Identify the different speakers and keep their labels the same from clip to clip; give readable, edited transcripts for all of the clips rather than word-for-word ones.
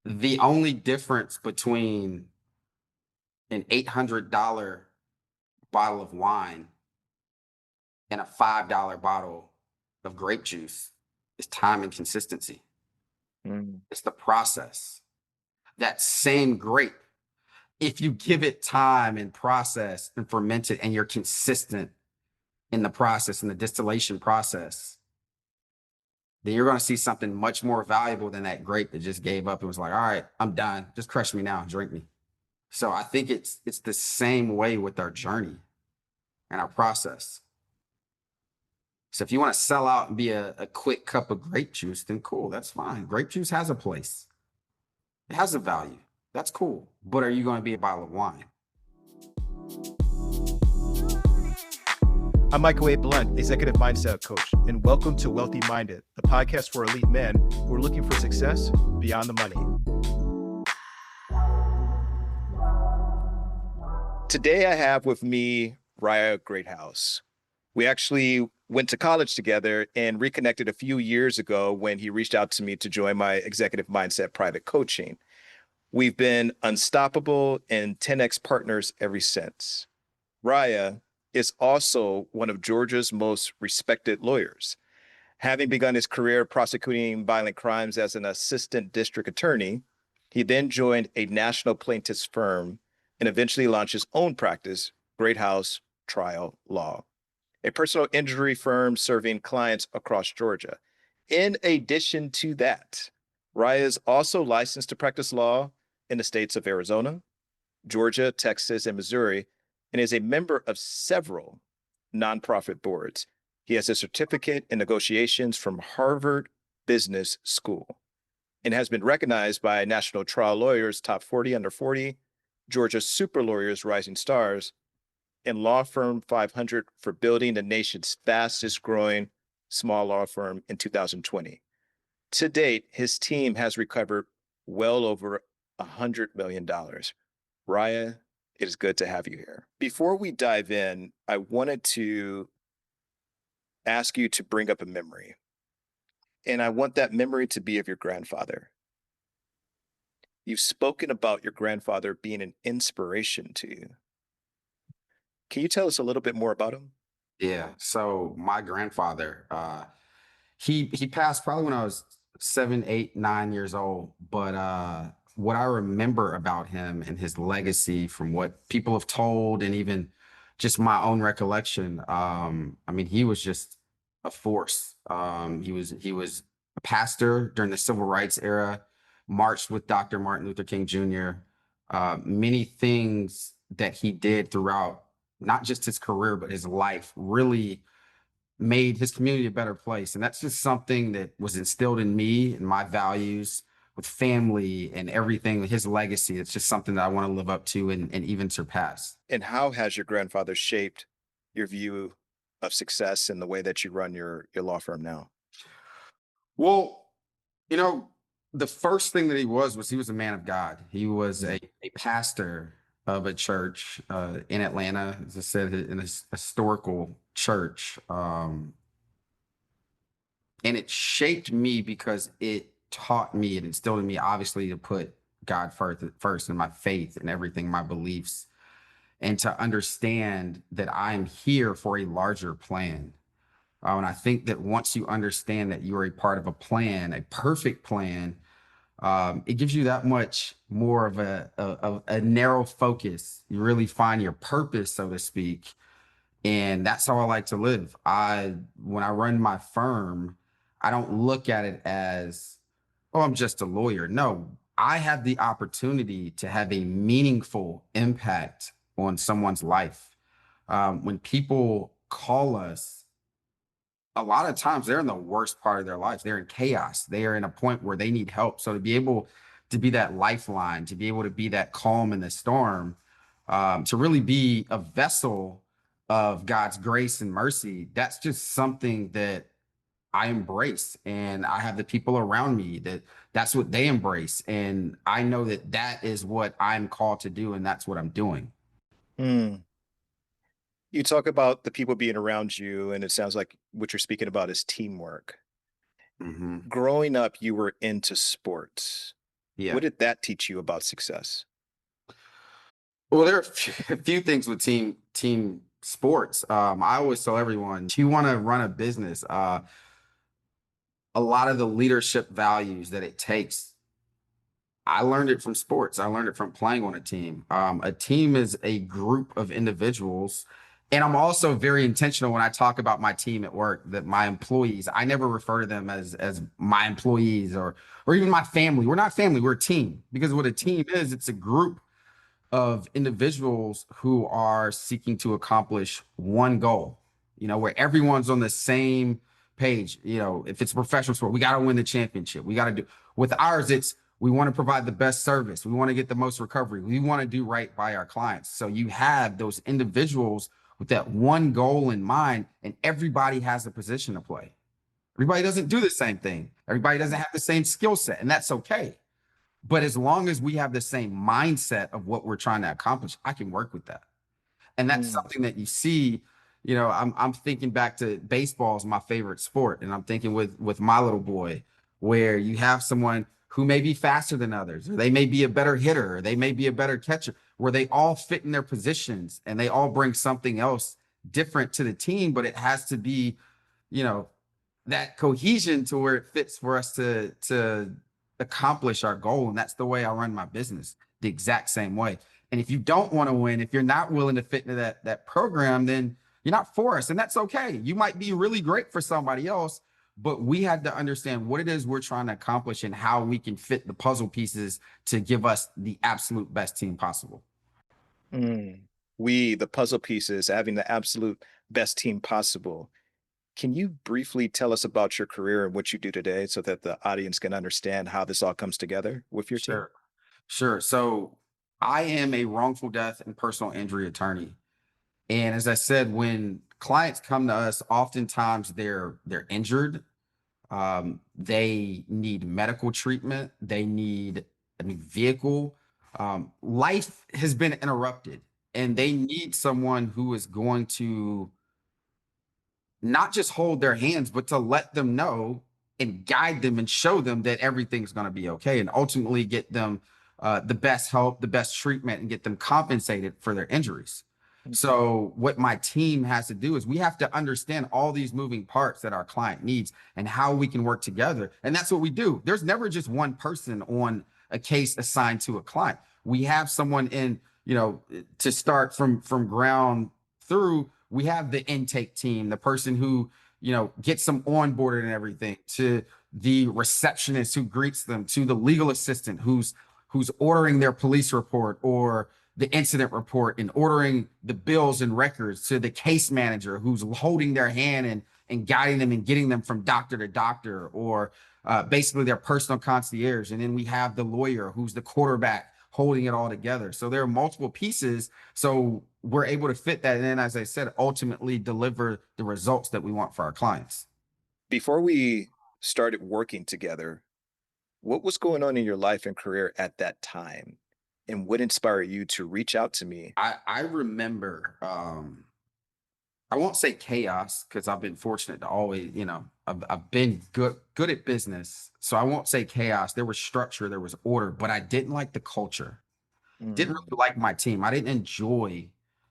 Speaker 1: The only difference between an $800 bottle of wine and a $5 bottle of grape juice is time and consistency.
Speaker 2: Mm.
Speaker 1: It's the process. That same grape, if you give it time and process and ferment it and you're consistent in the process, in the distillation process, then you're going to see something much more valuable than that grape that just gave up and was like, all right, I'm done. Just crush me now and drink me. So I think it's the same way with our journey and our process. So if you want to sell out and be a quick cup of grape juice, then cool, that's fine. Grape juice has a place. It has a value. That's cool. But are you going to be a bottle of wine?
Speaker 2: I'm Michael A. Blunt, Executive Mindset Coach, and welcome to Wealthy Minded, the podcast for elite men who are looking for success beyond the money. Today I have with me Riah Greathouse. We actually went to college together and reconnected a few years ago when he reached out to me to join my Executive Mindset private coaching. We've been unstoppable and 10x partners ever since. Riah is also one of Georgia's most respected lawyers. Having begun his career prosecuting violent crimes as an assistant district attorney, he then joined a national plaintiff's firm and eventually launched his own practice, Greathouse Trial Law, a personal injury firm serving clients across Georgia. In addition to that, Riah is also licensed to practice law in the states of Arizona, Georgia, Texas, and Missouri, and is a member of several nonprofit boards. He has a certificate in negotiations from Harvard Business School and has been recognized by National Trial Lawyers Top 40 Under 40, Georgia Super Lawyers Rising Stars, and Law Firm 500 for building the nation's fastest growing small law firm in 2020. To date, his team has recovered well over $100 million. Riah, it is good to have you here. Before we dive in, I wanted to ask you to bring up a memory. And I want that memory to be of your grandfather. You've spoken about your grandfather being an inspiration to you. Can you tell us a little bit more about him?
Speaker 1: Yeah. So my grandfather, he passed probably when I was 7, 8, 9 years old. But what I remember about him and his legacy from what people have told and even just my own recollection, I mean, he was just a force. He was a pastor during the civil rights era, marched with Dr. Martin Luther King Jr. Many things that he did throughout not just his career, but his life really made his community a better place. And that's just something that was instilled in me and my values with family and everything, his legacy. It's just something that I want to live up to and even surpass.
Speaker 2: And how has your grandfather shaped your view of success and the way that you run your law firm now?
Speaker 1: Well, you know, the first thing that he was a man of God. He was
Speaker 2: Mm.
Speaker 1: a pastor of a church in Atlanta, as I said, in a historical church. And it shaped me because it taught me, it instilled in me, obviously, to put God first in my faith and everything, my beliefs, and to understand that I'm here for a larger plan. And I think that once you understand that you are a part of a plan, a perfect plan, it gives you that much more of a narrow focus. You really find your purpose, so to speak, and that's how I like to live. When I run my firm, I don't look at it as, oh, I'm just a lawyer. No, I have the opportunity to have a meaningful impact on someone's life. When people call us, a lot of times they're in the worst part of their lives. They're in chaos. They are in a point where they need help. So to be able to be that lifeline, to be able to be that calm in the storm, to really be a vessel of God's grace and mercy, that's just something that I embrace. And I have the people around me that's what they embrace. And I know that that is what I'm called to do. And that's what I'm doing.
Speaker 2: Mm. You talk about the people being around you, and it sounds like what you're speaking about is teamwork.
Speaker 1: Mhm.
Speaker 2: Growing up, you were into sports.
Speaker 1: Yeah.
Speaker 2: What did that teach you about success?
Speaker 1: Well, there are a few things with team sports. I always tell everyone, if you want to run a business, a lot of the leadership values that it takes, I learned it from sports. I learned it from playing on a team. A team is a group of individuals. And I'm also very intentional when I talk about my team at work, that my employees, I never refer to them as my employees or even my family. We're not family, we're a team. Because what a team is, it's a group of individuals who are seeking to accomplish one goal, where everyone's on the same page. If it's professional sport, we got to win the championship. We got to do with ours, it's we want to provide the best service. We want to get the most recovery. We want to do right by our clients. So you have those individuals with that one goal in mind, and everybody has a position to play. Everybody doesn't do the same thing. Everybody doesn't have the same skill set, and that's okay. But as long as we have the same mindset of what we're trying to accomplish, I can work with that. And that's
Speaker 2: Mm,
Speaker 1: something that you see, I'm thinking back to baseball is my favorite sport. And I'm thinking with my little boy, where you have someone who may be faster than others, or they may be a better hitter, or they may be a better catcher, where they all fit in their positions and they all bring something else different to the team, but it has to be, you know, that cohesion to where it fits for us to accomplish our goal. And that's the way I run my business, the exact same way. And if you don't want to win, if you're not willing to fit into that program, then you're not for us. And that's okay. You might be really great for somebody else, but we had to understand what it is we're trying to accomplish and how we can fit the puzzle pieces to give us the absolute best team possible.
Speaker 2: mm. We, the puzzle pieces, having the absolute best team possible. Can you briefly tell us about your career and what you do today so that the audience can understand how this all comes together with your team?
Speaker 1: Sure. Sure. So I am a wrongful death and personal injury attorney. And as I said, when clients come to us, oftentimes they're injured. They need medical treatment. They need a new vehicle. Life has been interrupted, and they need someone who is going to not just hold their hands, but to let them know and guide them and show them that everything's going to be okay, and ultimately get them the best help, the best treatment, and get them compensated for their injuries. So, what my team has to do is we have to understand all these moving parts that our client needs and how we can work together. And that's what we do. There's never just one person on a case assigned to a client. We have someone in, to start from ground through. We have the intake team, the person who, gets them onboarded and everything, to the receptionist who greets them, to the legal assistant who's ordering their police report or the incident report and ordering the bills and records, to the case manager who's holding their hand and guiding them and getting them from doctor to doctor, or basically their personal concierge. And then we have the lawyer who's the quarterback holding it all together. So there are multiple pieces. So we're able to fit that. And then, as I said, ultimately deliver the results that we want for our clients.
Speaker 2: Before we started working together, what was going on in your life and career at that time? And what inspired you to reach out to me?
Speaker 1: I remember, I won't say chaos because I've been fortunate to always, I've been good at business. So I won't say chaos. There was structure, there was order, but I didn't like the culture. Didn't
Speaker 2: Mm,
Speaker 1: really like my team. I didn't enjoy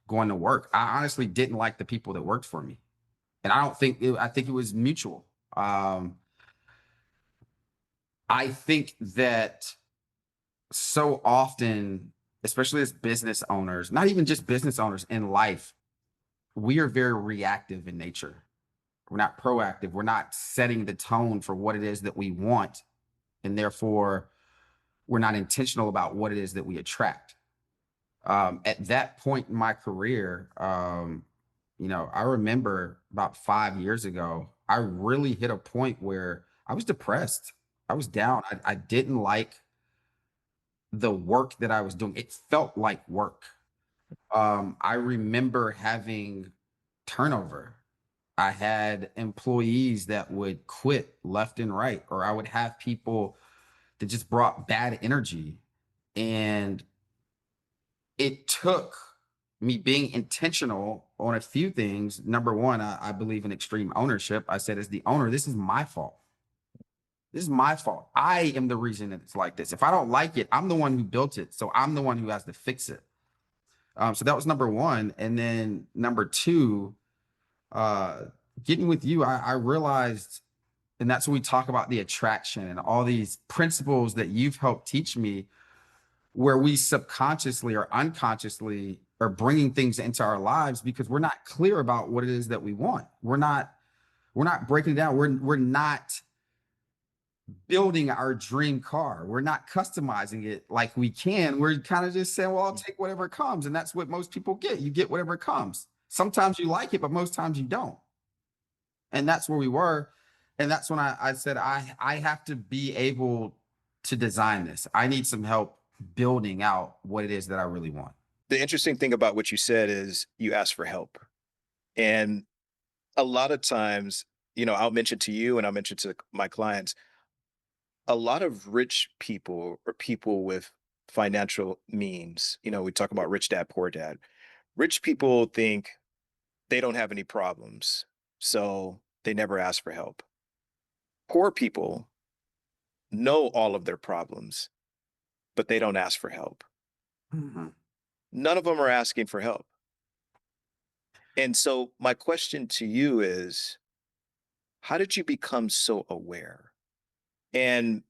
Speaker 1: going to work. I honestly didn't like the people that worked for me. And I think it was mutual. I think that so often, especially as business owners, not even just business owners in life, we are very reactive in nature. We're not proactive. We're not setting the tone for what it is that we want. And therefore, we're not intentional about what it is that we attract. At that point in my career, I remember about 5 years ago, I really hit a point where I was depressed. I was down. I didn't like the work that I was doing. It felt like work. I remember having turnover. I had employees that would quit left and right, or I would have people that just brought bad energy. And it took me being intentional on a few things. Number one, I believe in extreme ownership. I said, as the owner, this is my fault. This is my fault. I am the reason that it's like this. If I don't like it, I'm the one who built it. So I'm the one who has to fix it. So that was number one. And then number two, uh, getting with you, I realized, and that's when we talk about the attraction and all these principles that you've helped teach me, where we subconsciously or unconsciously are bringing things into our lives because we're not clear about what it is that we want. We're not breaking it down. We're not building our dream car. We're not customizing it like we can. We're kind of just saying, well, I'll take whatever comes. And that's what most people get. You get whatever comes. Sometimes you like it, but most times you don't. And that's where we were. And that's when I said, I have to be able to design this. I need some help building out what it is that I really want.
Speaker 2: The interesting thing about what you said is you asked for help. And a lot of times, I'll mention to you and I'll mention to my clients, a lot of rich people or people with financial means, we talk about rich dad, poor dad. Rich people think they don't have any problems, so they never ask for help. Poor people know all of their problems, but they don't ask for help.
Speaker 1: Mhm.
Speaker 2: None of them are asking for help. And so my question to you is, how did you become so aware? And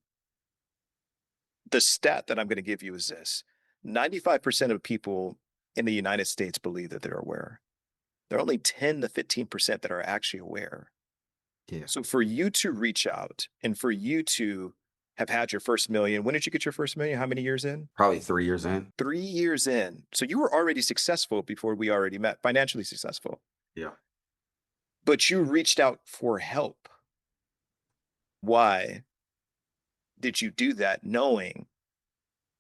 Speaker 2: the stat that I'm going to give you is this: 95% of people in the United States believe that they're aware. There are only 10 to 15% that are actually aware.
Speaker 1: Yeah.
Speaker 2: So for you to reach out and for you to have had your first million, when did you get your first million? How many years in?
Speaker 1: Probably 3 years in.
Speaker 2: 3 years in. So you were already successful before we already met, financially successful,
Speaker 1: Yeah.
Speaker 2: but you reached out for help. Why did you do that knowing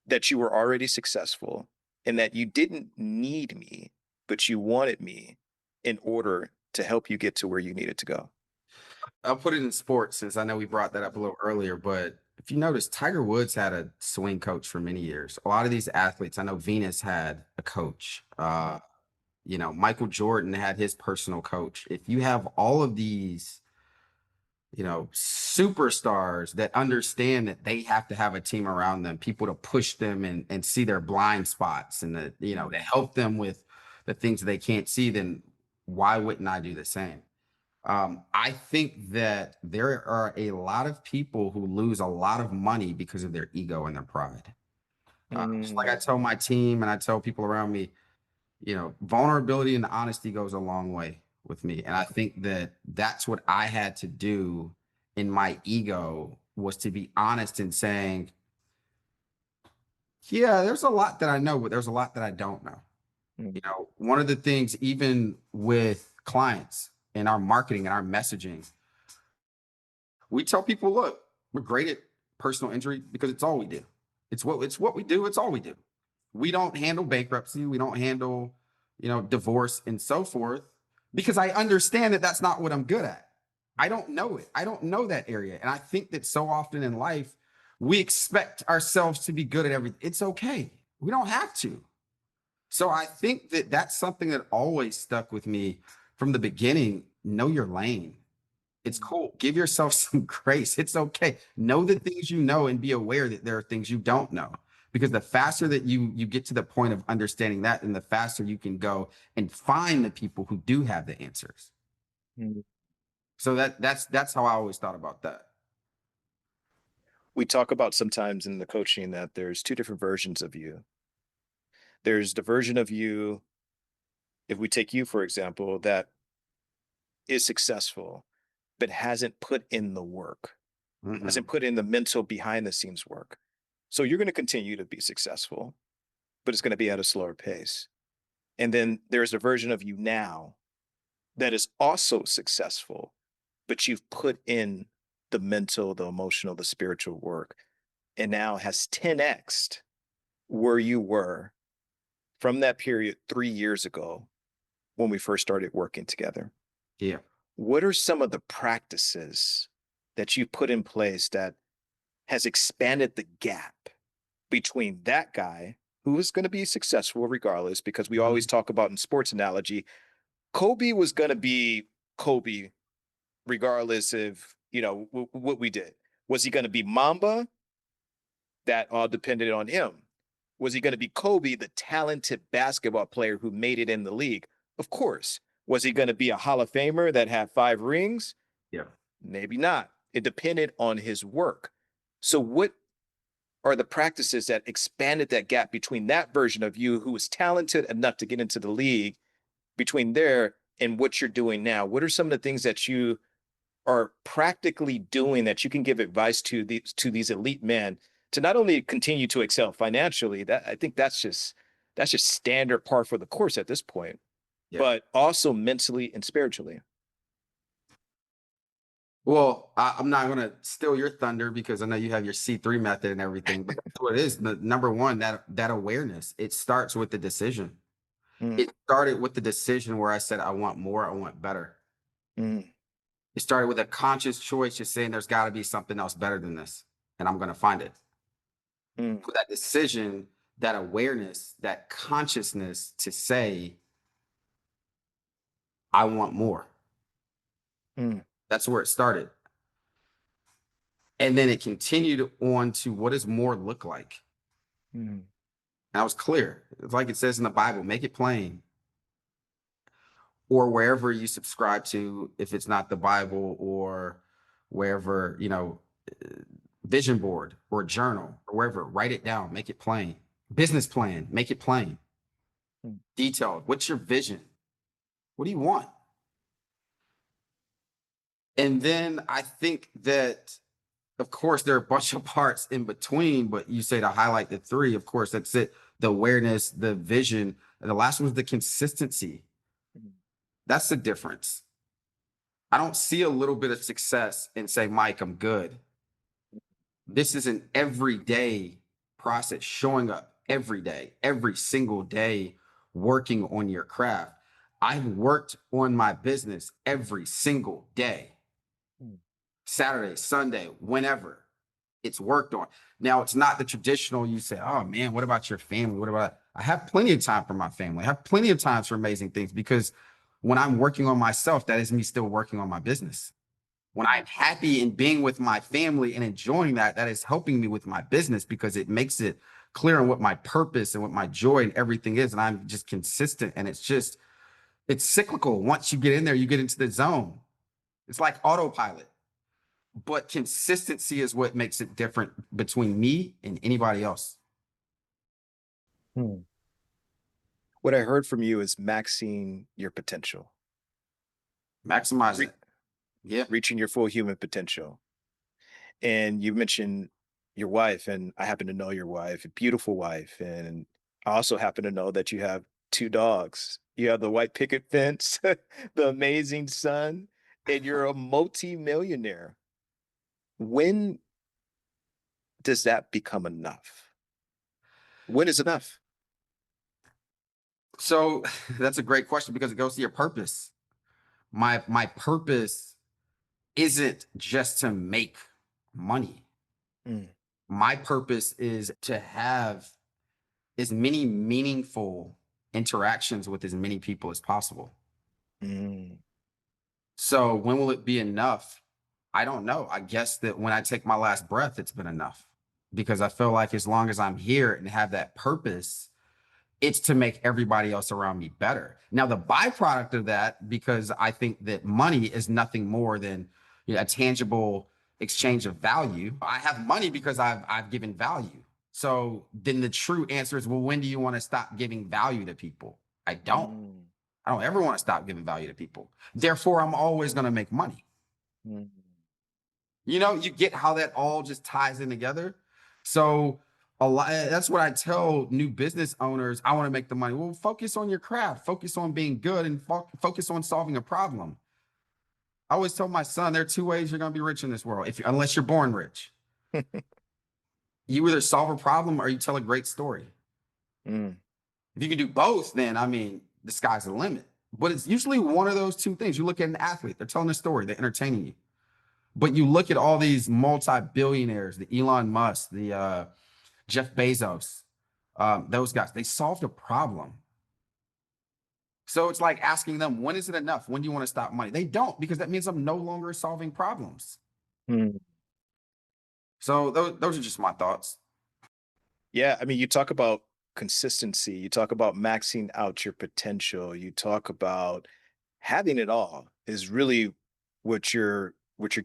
Speaker 2: that you were already successful and that you didn't need me, but you wanted me in order to help you get to where you needed to go?
Speaker 1: I'll put it in sports since I know we brought that up a little earlier, but if you notice, Tiger Woods had a swing coach for many years. A lot of these athletes, I know Venus had a coach. Michael Jordan had his personal coach. If you have all of these, superstars that understand that they have to have a team around them, people to push them and see their blind spots and to help them with the things that they can't see, then why wouldn't I do the same? I think that there are a lot of people who lose a lot of money because of their ego and their pride. Just like I
Speaker 2: Mm,
Speaker 1: tell my team and I tell people around me, vulnerability and honesty goes a long way with me. And I think that that's what I had to do in my ego, was to be honest and saying, yeah, there's a lot that I know, but there's a lot that I don't know.
Speaker 2: mm,
Speaker 1: One of the things, even with clients in our marketing and our messaging, we tell people, look, we're great at personal injury because it's all we do. It's what we do. It's all we do. We don't handle bankruptcy. We don't handle, divorce and so forth, because I understand that that's not what I'm good at. I don't know it. I don't know that area. And I think that so often in life, we expect ourselves to be good at everything. It's okay. We don't have to. So I think that that's something that always stuck with me from the beginning. Know your lane. It's
Speaker 2: mm.
Speaker 1: cool. Give yourself some grace. It's okay. Know the things you know and be aware that there are things you don't know. Because the faster that you get to the point of understanding that, then the faster you can go and find the people who do have the answers.
Speaker 2: Mm.
Speaker 1: So that's how I always thought about that.
Speaker 2: We talk about sometimes in the coaching that there's two different versions of you. There's the version of you, if we take you, for example, that is successful, but hasn't put in the work,
Speaker 1: Mhm.
Speaker 2: hasn't put in the mental behind the scenes work. So you're going to continue to be successful, but it's going to be at a slower pace. And then there's a version of you now that is also successful, but you've put in the mental, the emotional, the spiritual work, and now has 10x'd where you were from that period 3 years ago when we first started working together.
Speaker 1: Yeah.
Speaker 2: What are some of the practices that you put in place that has expanded the gap between that guy who is going to be successful regardless? Because we always
Speaker 1: Mhm.
Speaker 2: talk about in sports analogy, Kobe was going to be Kobe regardless of what we did. Was he going to be Mamba? That all depended on him. Was he going to be Kobe, the talented basketball player who made it in the league? Of course. Was he going to be a Hall of Famer that had 5 rings?
Speaker 1: Yeah.
Speaker 2: Maybe not. It depended on his work. So, what are the practices that expanded that gap between that version of you who was talented enough to get into the league, between there and what you're doing now? What are some of the things that you are practically doing that you can give advice to these elite men to not only continue to excel financially? That I think that's just standard par for the course at this point,
Speaker 1: Yeah.
Speaker 2: but also mentally and spiritually.
Speaker 1: Well, I'm not going to steal your thunder because I know you have your C3 method and everything, but that's what it is. The number one, that awareness, it starts with the decision.
Speaker 2: Mm,
Speaker 1: It started with the decision where I said, I want more, I want better.
Speaker 2: mm,
Speaker 1: It started with a conscious choice, just saying there's got to be something else better than this, and I'm going to find it.
Speaker 2: mm,
Speaker 1: For that decision, that awareness, that consciousness to say, I want more.
Speaker 2: mm,
Speaker 1: That's where it started. And then it continued on to what does more look like?
Speaker 2: mm,
Speaker 1: And I was clear. It's like it says in the Bible, make it plain. Or wherever you subscribe to, if it's not the Bible, or wherever, vision board or journal or wherever, write it down, make it plain. Business plan, make it plain.
Speaker 2: mm,
Speaker 1: Detailed. What's your vision? What do you want? And then I think that, of course, there are a bunch of parts in between, but you say to highlight the three, of course, that's it. The awareness, the vision, and the last one is the consistency.
Speaker 2: mm,
Speaker 1: That's the difference. I don't see a little bit of success and say, Mike, I'm good. This is an everyday process, showing up every day, every single day, working on your craft. I've worked on my business every single day,
Speaker 2: mm,
Speaker 1: Saturday, Sunday, whenever it's worked on. Now, it's not the traditional, you say, oh man, what about your family? What about, I have plenty of time for my family. I have plenty of times for amazing things because when I'm working on myself, that is me still working on my business. When I'm happy in being with my family and enjoying that, that is helping me with my business because it makes it clear on what my purpose and what my joy and everything is. And I'm just consistent. And it's cyclical. Once you get in there, you get into the zone. It's like autopilot. But consistency is what makes it different between me and anybody else.
Speaker 2: mm. What I heard from you is maxing your potential,
Speaker 1: Maximize
Speaker 2: re-
Speaker 1: it. Yeah.
Speaker 2: reaching your full human potential. And you mentioned your wife, and I happen to know your wife, a beautiful wife. And I also happen to know that you have 2 dogs. You have the white picket fence, the amazing son, and you're a multi-millionaire. When does that become enough? When is enough?
Speaker 1: So that's a great question because it goes to your purpose. My purpose isn't just to make money.
Speaker 2: Mm,
Speaker 1: My purpose is to have as many meaningful interactions with as many people as possible.
Speaker 2: mm,
Speaker 1: So when will it be enough? I don't know. I guess that when I take my last breath, it's been enough because I feel like as long as I'm here and have that purpose, it's to make everybody else around me better. Now, the byproduct of that, because I think that money is nothing more than a tangible exchange of value. I have money because I've given value. So then the true answer is, well, when do you want to stop giving value to people? I don't.
Speaker 2: mm,
Speaker 1: I don't ever want to stop giving value to people. Therefore, I'm always going to make money.
Speaker 2: mm,
Speaker 1: You get how that all just ties in together. So a lot that's what I tell new business owners. I want to make the money. Well, focus on your craft, focus on being good, and focus on solving a problem. I always tell my son there are two ways you're going to be rich in this world, if unless you're born rich. You either solve a problem or you tell a great story.
Speaker 2: mm,
Speaker 1: If you can do both, then I mean the sky's the limit. But it's usually one of those two things. You look at an athlete, they're telling a story, they're entertaining you. But you look at all these multi-billionaires, the Elon Musk, the Jeff Bezos, those guys, they solved a problem. So it's like asking them, when is it enough? When do you want to stop money? They don't, because that means I'm no longer solving problems.
Speaker 2: mm.
Speaker 1: So those are just my thoughts.
Speaker 2: Yeah, I mean, you talk about consistency, you talk about maxing out your potential, you talk about having it all is really what you're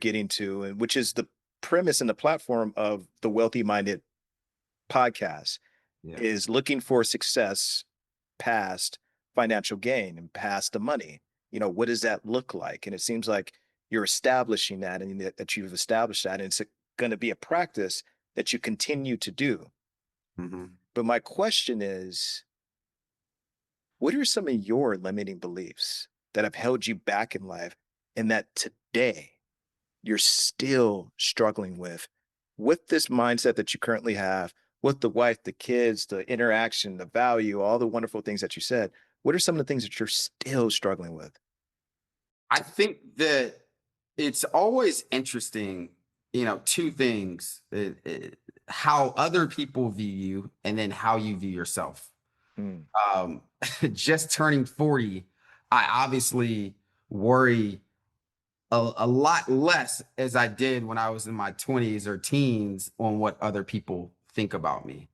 Speaker 2: getting to, and which is the premise and the platform of the Wealthy Minded podcast,
Speaker 1: Yeah.
Speaker 2: is looking for success past financial gain and past the money. What does that look like? And it seems like you're establishing that, and that you've established that, and it's going to be a practice that you continue to do.
Speaker 1: Hmm.
Speaker 2: But my question is, what are some of your limiting beliefs that have held you back in life and that today you're still struggling with this mindset that you currently have, with the wife, the kids, the interaction, the value, all the wonderful things that you said? What are some of the things that you're still struggling with?
Speaker 1: I think that it's always interesting, two things, how other people view you and then how you view yourself.
Speaker 2: Mm,
Speaker 1: Um, just turning 40, I obviously worry a lot less as I did when I was in my 20s or teens on what other people think about me.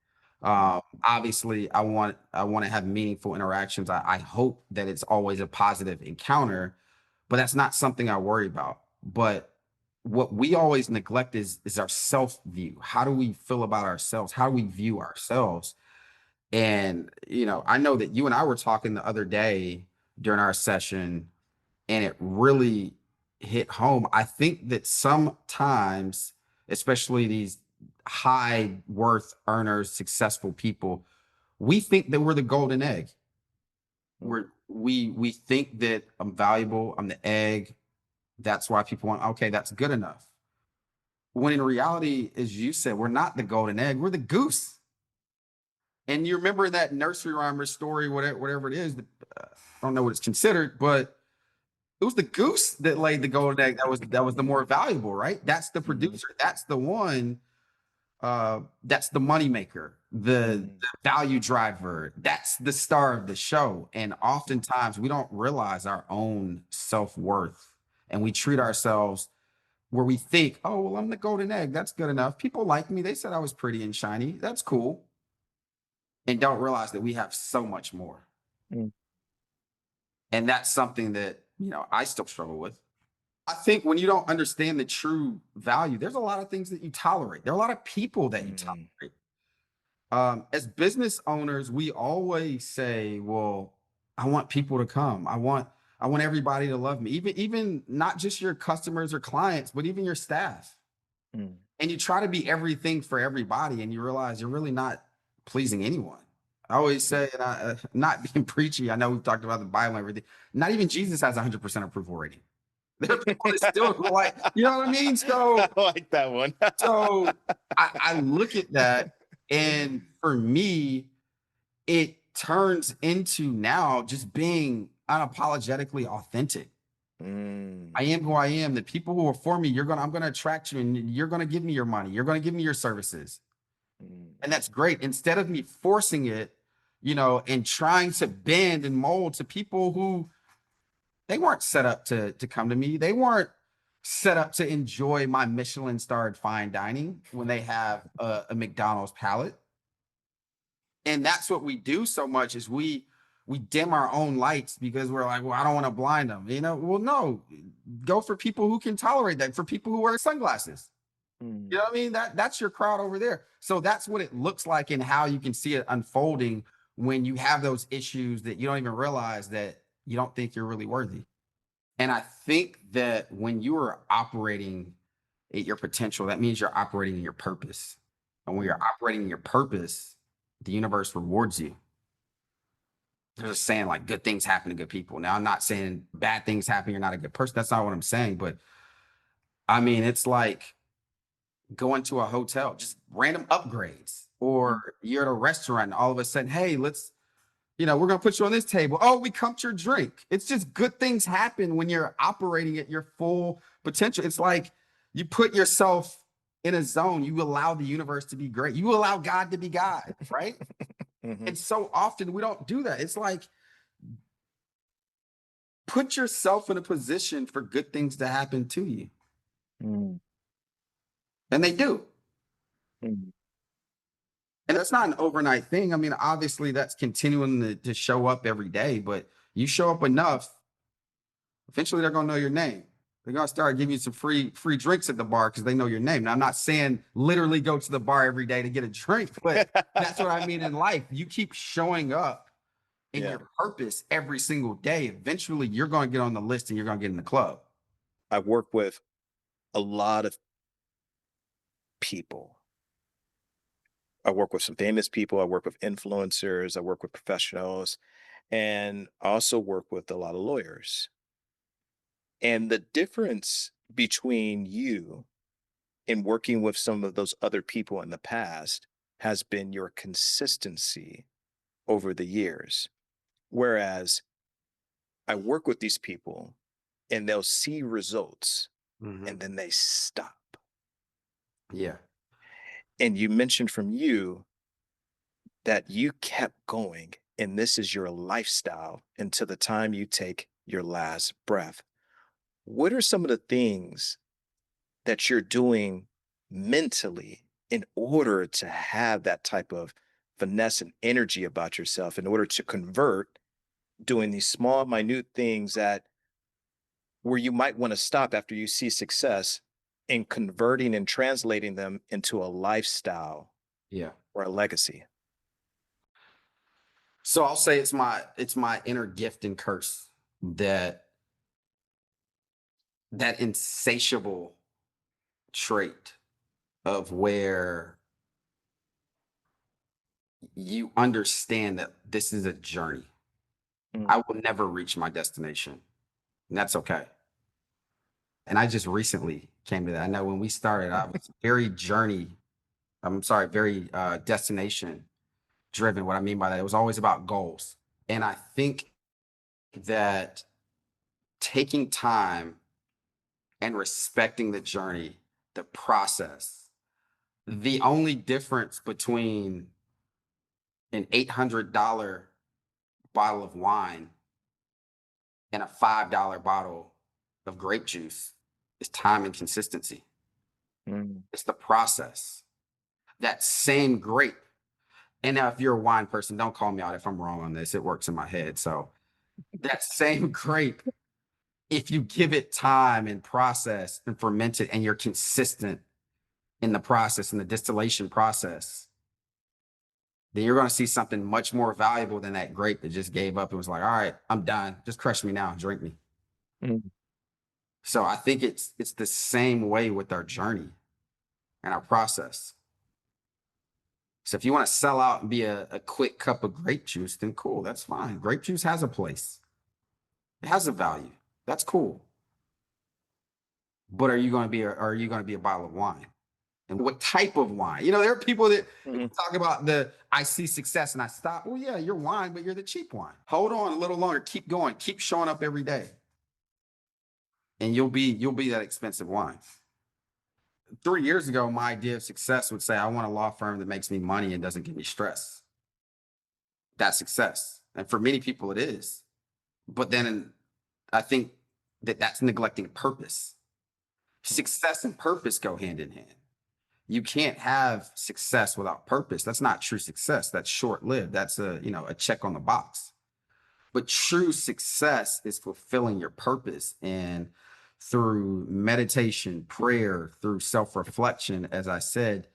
Speaker 2: mm,
Speaker 1: Obviously, I want to have meaningful interactions. I hope that it's always a positive encounter, but that's not something I worry about. But what we always neglect is our self view. How do we feel about ourselves? How do we view ourselves? And I know that you and I were talking the other day during our session, and it really hit home. I think that sometimes, especially these high worth earners, successful people, we think that we're the golden egg.
Speaker 2: mm,
Speaker 1: We think that I'm valuable, I'm the egg. That's why people want, okay, that's good enough. When in reality, as you said, we're not the golden egg, we're the goose. And you remember that nursery rhymer story, whatever it is, I don't know what it's considered, but it was the goose that laid the golden egg that was the more valuable, right? That's the
Speaker 2: mm,
Speaker 1: producer. That's the one. That's the moneymaker, the
Speaker 2: mm,
Speaker 1: value driver. That's the star of the show. And oftentimes we don't realize our own self worth, and we treat ourselves where we think, oh well, I'm the golden egg. That's good enough. People like me. They said I was pretty and shiny. That's cool. And don't realize that we have so much more.
Speaker 2: mm,
Speaker 1: And that's something that I still struggle with. I think when you don't understand the true value, there's a lot of things that you tolerate. There are a lot of people that you
Speaker 2: mm,
Speaker 1: tolerate. As business owners, we always say, "Well, I want people to come. I want everybody to love me. Even not just your customers or clients, but even your staff."
Speaker 2: mm.
Speaker 1: And you try to be everything for everybody, and you realize you're really not pleasing anyone. I always say, and not being preachy. I know we've talked about the Bible and everything. Not even Jesus has 100% approval rating. There are people that still like, you know what I mean?
Speaker 2: I
Speaker 1: So,
Speaker 2: like that one.
Speaker 1: so I look at that, and for me, it turns into now just being unapologetically authentic. I
Speaker 2: Mm,
Speaker 1: am who I am. The people who are for me, I'm gonna attract you, and you're gonna give me your money. You're gonna give me your services,
Speaker 2: mm,
Speaker 1: and that's great. Instead of me forcing it, and trying to bend and mold to people who they weren't set up to come to me. They weren't set up to enjoy my Michelin starred fine dining when they have a McDonald's palate. And that's what we do so much is we dim our own lights because we're like, well, I don't want to blind them. Well, no, go for people who can tolerate that, for people who wear sunglasses. You
Speaker 2: mm,
Speaker 1: know what I mean? That's your crowd over there. So that's what it looks like and how you can see it unfolding when you have those issues that you don't even realize that you don't think you're really worthy. And I think that when you are operating at your potential, that means you're operating in your purpose. And when you're
Speaker 2: mm,
Speaker 1: operating in your purpose, the universe rewards you. They're just saying like good things happen to good people. Now, I'm not saying bad things happen, you're not a good person. That's not what I'm saying. But I mean, it's like going to a hotel, just random upgrades,
Speaker 2: mm,
Speaker 1: or you're at a restaurant, and all of a sudden, hey, we're going to put you on this table. Oh, we comped your drink. It's just good things happen when you're operating at your full potential. It's like you put yourself in a zone. You allow the universe to be great. You allow God to be God, right?
Speaker 2: mhm,
Speaker 1: And so often we don't do that. It's like put yourself in a position for good things to happen to you.
Speaker 2: mm.
Speaker 1: And they do.
Speaker 2: Mm.
Speaker 1: And that's not an overnight thing. I mean, obviously that's continuing to show up every day, but you show up enough, eventually they're gonna know your name. They're gonna start giving you some free drinks at the bar because they know your name. Now, I'm not saying literally go to the bar every day to get a drink, but that's what I mean in life. You keep showing up in
Speaker 2: Yeah.
Speaker 1: your purpose every single day. Eventually, you're gonna get on the list and you're gonna get in the club.
Speaker 2: I work with a lot of people. I work with some famous people. I work with influencers. I work with professionals. And I also work with a lot of lawyers. And the difference between you and working with some of those other people in the past has been your consistency over the years. Whereas I work with these people and they'll see results
Speaker 1: Mhm.
Speaker 2: and then they stop.
Speaker 1: Yeah.
Speaker 2: And you mentioned from you that you kept going and this is your lifestyle until the time you take your last breath. What are some of the things that you're doing mentally in order to have that type of finesse and energy about yourself in order to convert doing these small minute things that where you might want to stop after you see success and converting and translating them into a lifestyle
Speaker 1: Yeah.
Speaker 2: or a legacy?
Speaker 1: So I'll say it's my inner gift and curse that that insatiable trait of where you understand that this is a journey.
Speaker 2: Mm.
Speaker 1: I will never reach my destination, and that's okay. And I just recently came to that. I know when we started, I was very very destination driven. What I mean by that, it was always about goals. And I think that taking time and respecting the journey, the process, the only difference between an $800 bottle of wine and a $5 bottle of grape juice is time and consistency.
Speaker 2: Mm.
Speaker 1: It's the process. That same grape. And now, if you're a wine person, don't call me out if I'm wrong on this. It works in my head. So, that same grape, if you give it time and process and ferment it and you're consistent in the process, in the distillation process, then you're going to see something much more valuable than that grape that just gave up and was like, all right, I'm done. Just crush me now and drink me.
Speaker 2: Mm.
Speaker 1: So I think it's the same way with our journey and our process. So if you want to sell out and be a quick cup of grape juice, then cool, that's fine. Grape juice has a place. It has a value. That's cool. But are you going to be a bottle of wine? And what type of wine? There are people that
Speaker 2: Mhm.
Speaker 1: talk about I see success and I stop. Well, yeah, you're wine, but you're the cheap wine. Hold on a little longer. Keep going. Keep showing up every day. And you'll be that expensive wine. 3 years ago, my idea of success would say, I want a law firm that makes me money and doesn't give me stress. That's success. And for many people, it is. But then I think that that's neglecting purpose. Success and purpose go hand in hand. You can't have success without purpose. That's not true success. That's short lived. That's a check on the box. But true success is fulfilling your purpose. And through meditation, prayer, through self reflection, as I said,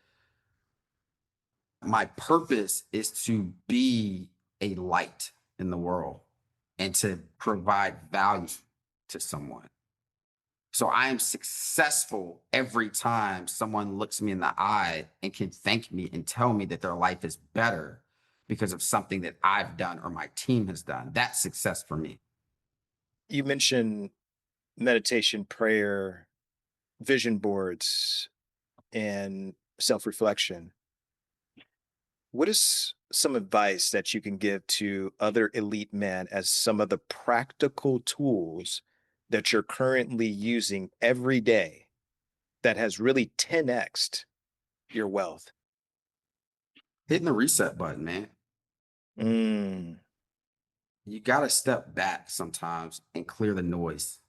Speaker 1: my purpose is to be a light in the world and to provide value to someone. So I am successful every time someone looks me in the eye and can thank me and tell me that their life is better because of something that I've done or my team has done. That's success for me.
Speaker 2: You mentioned meditation, prayer, vision boards, and self reflection. What is some advice that you can give to other elite men as some of the practical tools that you're currently using every day that has really 10x'd your wealth?
Speaker 1: Hitting the reset button, man.
Speaker 2: Mm.
Speaker 1: You got to step back sometimes and clear the noise.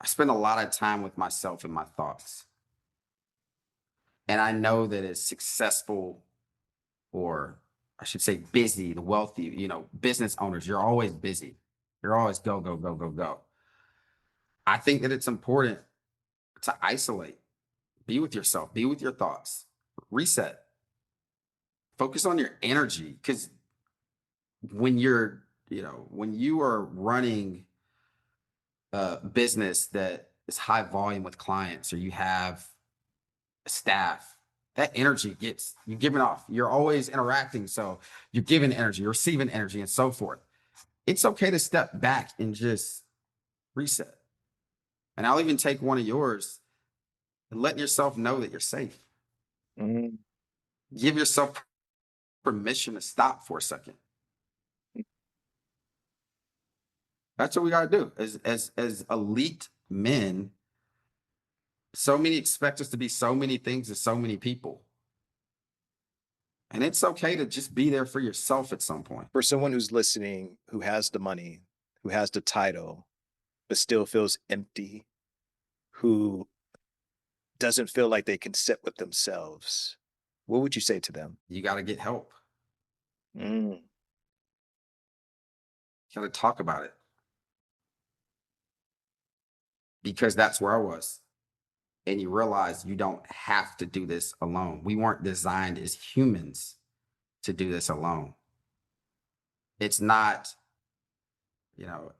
Speaker 1: I spend a lot of time with myself and my thoughts. And I know that as successful, or I should say busy, the wealthy, business owners, you're always busy. You're always go, go, go, go, go. I think that it's important to isolate, be with yourself, be with your thoughts, reset, focus on your energy. Because when when you are running a business that is high volume with clients, or you have staff, that energy you're giving off. You're always interacting. So you're giving energy, you're receiving energy, and so forth. It's okay to step back and just reset. And I'll even take one of yours and letting yourself know that you're safe.
Speaker 2: Mm.
Speaker 1: Give yourself permission to stop for a second. That's what we got to do as elite men. So many expect us to be so many things to so many people. And it's okay to just be there for yourself at some point.
Speaker 2: For someone who's listening, who has the money, who has the title, but still feels empty, who doesn't feel like they can sit with themselves, what would you say to them?
Speaker 1: You got to get help.
Speaker 2: Mm.
Speaker 1: You got to talk about it, because that's where I was. And you realize you don't have to do this alone. We weren't designed as humans to do this alone. It's not,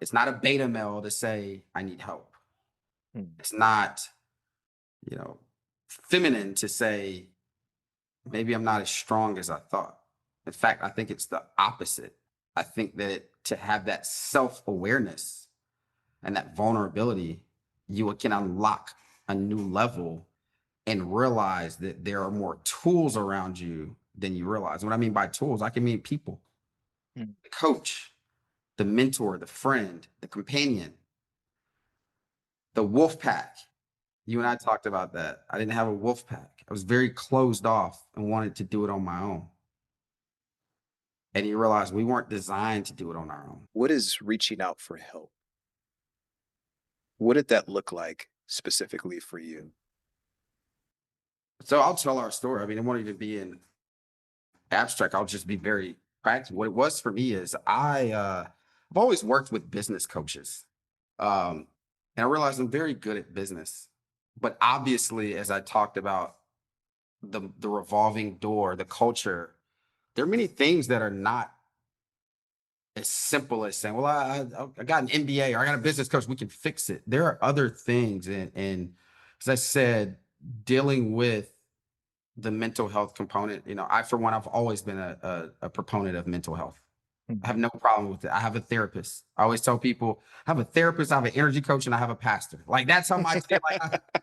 Speaker 1: it's not a beta male to say, I need help.
Speaker 2: Mm.
Speaker 1: It's not, you know, feminine to say, maybe I'm not as strong as I thought. In fact, I think it's the opposite. I think that to have that self-awareness and that vulnerability, you can unlock a new level and realize that there are more tools around you than you realize. What I mean by tools, I can mean people,
Speaker 2: Mm.
Speaker 1: the coach, the mentor, the friend, the companion, the wolf pack. You and I talked about that. I didn't have a wolf pack. I was very closed off and wanted to do it on my own. And you realize we weren't designed to do it on our own.
Speaker 2: What is reaching out for help? What did that look like specifically for you?
Speaker 1: So I'll tell our story. I mean, it won't even be in abstract. I'll just be very practical. What it was for me is I've always worked with business coaches. And I realized I'm very good at business. But obviously, as I talked about the revolving door, the culture, there are many things that are not as simple as saying, well, I got an MBA or I got a business coach, we can fix it. There are other things. And as I said, dealing with the mental health component, for one, I've always been a proponent of mental health. I have no problem with it. I have a therapist. I always tell people, I have a therapist, I have an energy coach, and I have a pastor. Like, that's how much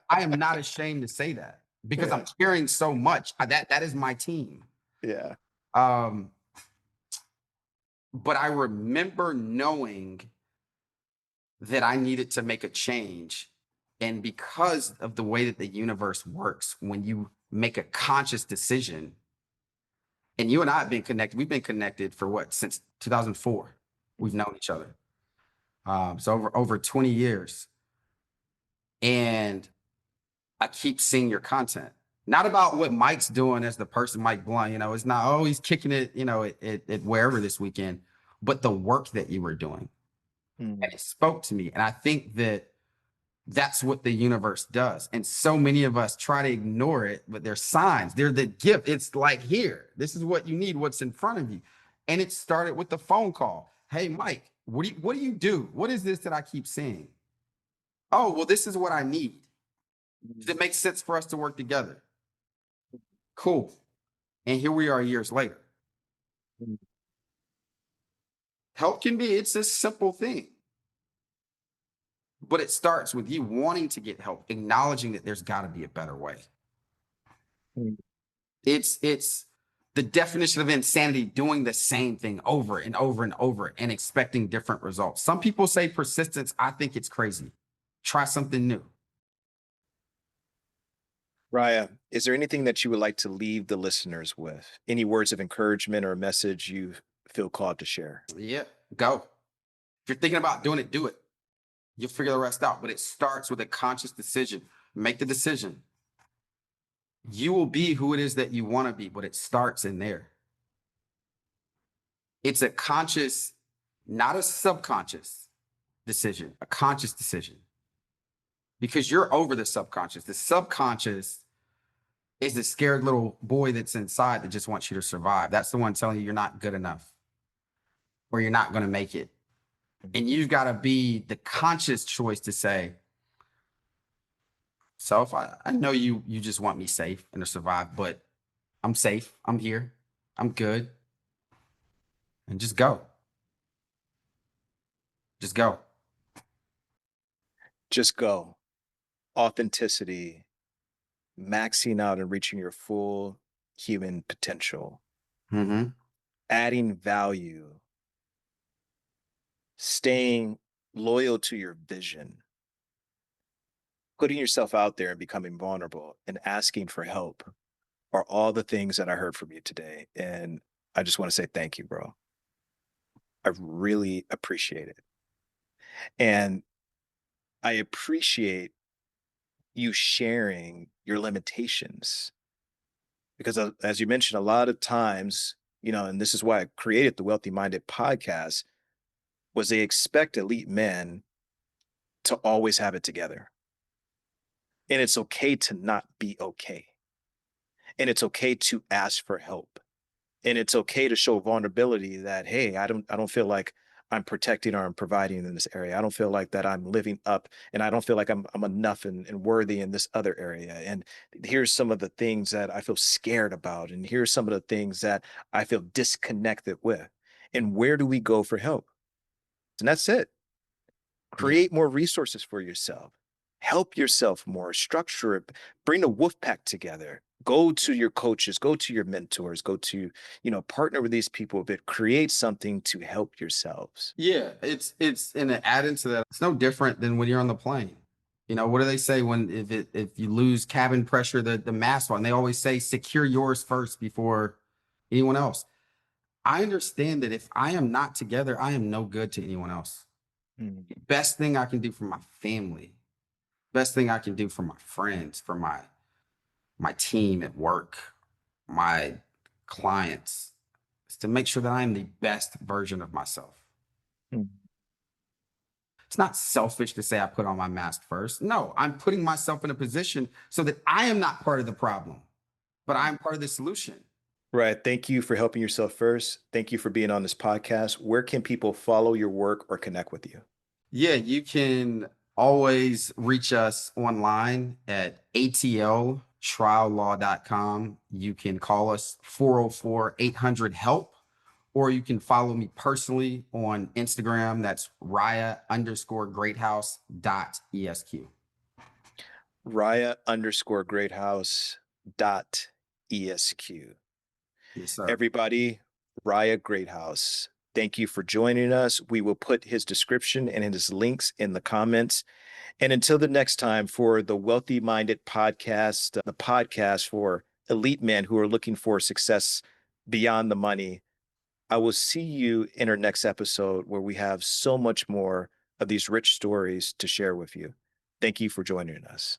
Speaker 1: I am not ashamed to say that, because I'm
Speaker 2: Yeah.
Speaker 1: caring so much. That is my team.
Speaker 2: Yeah.
Speaker 1: Um, but I remember knowing that I needed to make a change. And because of the way that the universe works, when you make a conscious decision, and you and I have been connected, we've been connected for what, since 2004. We've known each other. So over 20 years. And I keep seeing your content. Not about what Mike's doing as the person, Mike Blunt, it's not, oh, he's kicking it, at wherever this weekend, but the work that you were doing.
Speaker 2: Mm.
Speaker 1: And it spoke to me. And I think that that's what the universe does. And so many of us try to ignore it, but they're signs. They're the gift. It's like, here, this is what you need, what's in front of you. And it started with the phone call. Hey, Mike, what do you do? What is this that I keep seeing? Oh, well, this is what I need. Does it make sense for us to work together? Cool. And here we are years later.
Speaker 2: Mm.
Speaker 1: Help it's a simple thing. But it starts with you wanting to get help, acknowledging that there's got to be a better way.
Speaker 2: Mm.
Speaker 1: It's the definition of insanity, doing the same thing over and over and over and expecting different results. Some people say persistence. I think it's crazy. Try something new.
Speaker 2: Riah, is there anything that you would like to leave the listeners with? Any words of encouragement or a message you feel called to share?
Speaker 1: Yeah, go. If you're thinking about doing it, do it. You'll figure the rest out. But it starts with a conscious decision. Make the decision. You will be who it is that you want to be, but it starts in there. It's a conscious, not a subconscious decision, a conscious decision. Because you're over the subconscious. The subconscious is the scared little boy that's inside that just wants you to survive. That's the one telling you you're not good enough or you're not going to make it. And you've got to be the conscious choice to say, self, I know you just want me safe and to survive, but I'm safe. I'm here. I'm good. And just go. Just go.
Speaker 2: Just go. Authenticity, maxing out and reaching your full human potential,
Speaker 1: Mm-hmm.
Speaker 2: adding value, staying loyal to your vision, putting yourself out there and becoming vulnerable and asking for help are all the things that I heard from you today. And I just want to say thank you, bro. I really appreciate it. And I appreciate you sharing your limitations because, as you mentioned, a lot of times, and this is why I created the Wealthy Minded podcast, was they expect elite men to always have it together. And it's okay to not be okay. And it's okay to ask for help. And it's okay to show vulnerability that, hey, I don't feel like I'm protecting or I'm providing in this area. I don't feel like that I'm living up, and I don't feel like I'm enough and worthy in this other area. And here's some of the things that I feel scared about. And here's some of the things that I feel disconnected with. And where do we go for help? And that's it.
Speaker 1: Yeah.
Speaker 2: Create more resources for yourself. Help yourself more, structure it, bring the wolf pack together. Go to your coaches, go to your mentors, go to, partner with these people, but create something to help yourselves.
Speaker 1: Yeah. It's and to add into that, it's no different than when you're on the plane. What do they say when if you lose cabin pressure, the mask on? They always say secure yours first before anyone else. I understand that if I am not together, I am no good to anyone else.
Speaker 2: Mm.
Speaker 1: Best thing I can do for my family, best thing I can do for my friends, for my team at work, my clients, is to make sure that I am the best version of myself.
Speaker 2: Mm.
Speaker 1: It's not selfish to say I put on my mask first. No, I'm putting myself in a position so that I am not part of the problem, but I'm part of the solution.
Speaker 2: Right. Thank you for helping yourself first. Thank you for being on this podcast. Where can people follow your work or connect with you?
Speaker 1: Yeah, you can always reach us online at atltriallaw.com. You can call us 404-800-HELP, or you can follow me personally on Instagram. That's Riah_Greathouse.esq.
Speaker 2: Riah_Greathouse.esq.
Speaker 1: Yes, sir.
Speaker 2: Everybody, Riah Greathouse, thank you for joining us. We will put his description and his links in the comments. And until the next time, for the Wealthy Minded podcast, the podcast for elite men who are looking for success beyond the money, I will see you in our next episode where we have so much more of these rich stories to share with you. Thank you for joining us.